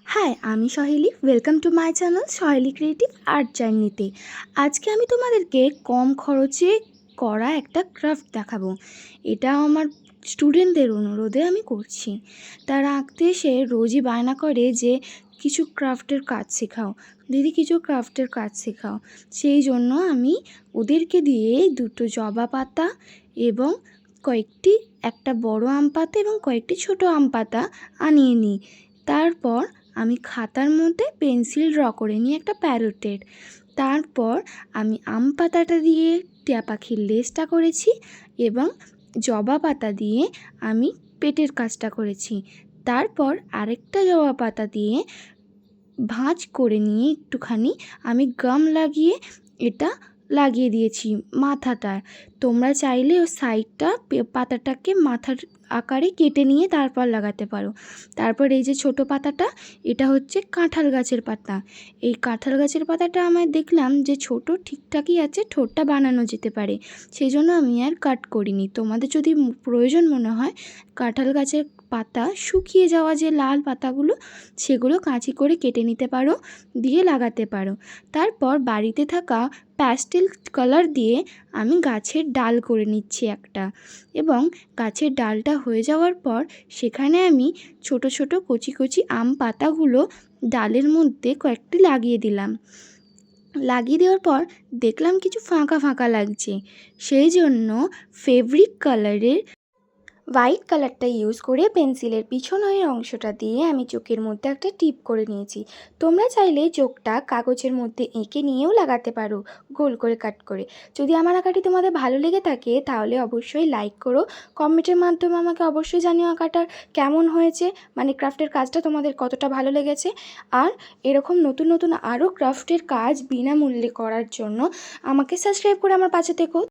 High, আমি সহেলি। Welcome to my channel Saheli creative art জার্নিতে। আজকে আমি তোমাদেরকে কম খরচে করা একটা ক্রাফট দেখাবো। এটা আমার স্টুডেন্টদের অনুরোধে আমি করছি। তারা আঁকতে এসে রোজই বায়না করে যে কিছু ক্রাফটের কাজ শেখাও দিদি, কিছু ক্রাফটের কাজ শেখাও। সেই জন্য আমি ওদেরকে দিয়ে দুটো জবা পাতা এবং একটা বড় আম পাতা এবং কয়েকটি ছোট আম পাতা আনিয়ে নিই। তারপর আমি খাতার মধ্যে পেন্সিল ড্র করে নিই একটা প্যারোটের। তারপর আমি আম পাতাটা দিয়ে টিয়া পাখির লেজটা করেছি এবং জবা পাতা দিয়ে আমি পেটের কাজটা করেছি। তারপর আরেকটা জবা পাতা দিয়ে ভাঁজ করে নিয়ে একটুখানি আমি গাম লাগিয়ে এটা লাগিয়ে দিয়েছি মাথাটার। তোমরা চাইলে ও সাইডটা পাতাটাকে মাথার আকারে কেটে নিয়ে তারপর লাগাতে পারো। তারপর এই যে ছোট পাতাটা, এটা হচ্ছে কাঁঠাল গাছের পাতা। এই কাঁঠাল গাছের পাতাটা আমার দেখলাম যে ছোট ঠিকঠাকই আছে, ঠোঁটটা বানানো যেতে পারে, সেই জন্য আমি আর কাট করিনি। তোমাদের যদি প্রয়োজন মনে হয় কাঁঠাল গাছের পাতা শুকিয়ে যাওয়া যে লাল পাতাগুলো, সেগুলো কাঁচি করে কেটে নিতে পারো, দিয়ে লাগাতে পারো। তারপর বাড়িতে থাকা প্যাস্টেল কালার দিয়ে আমি গাছের ডাল করে নিচ্ছি একটা, এবং গাছের ডালটা হয়ে যাওয়ার পর সেখানে আমি ছোট ছোট কচি কচি আম পাতাগুলো ডালের মধ্যে কয়েকটি লাগিয়ে দিলাম। লাগিয়ে দেওয়ার পর দেখলাম কিছু ফাঁকা ফাঁকা লাগছে, সেই জন্য ফেব্রিক কালারের হোয়াইট কালারটা ইউজ করে পেন্সিলের পিছনের অংশটা দিয়ে আমি চোখের মধ্যে একটা টিপ করে নিয়েছি। তোমরা চাইলে চোখটা কাগজের মধ্যে এঁকে নিয়েও লাগাতে পারো, গোল করে কাট করে। যদি আমার আঁকাটি তোমাদের ভালো লেগে থাকে তাহলে অবশ্যই লাইক করো, কমেন্টের মাধ্যমে আমাকে অবশ্যই জানিও আঁকাটার কেমন হয়েছে, মানে ক্রাফটের কাজটা তোমাদের কতটা ভালো লেগেছে। আর এরকম নতুন নতুন আরও ক্রাফটের কাজ বিনামূল্যে করার জন্য আমাকে সাবস্ক্রাইব করে আমার পাশে থেকো।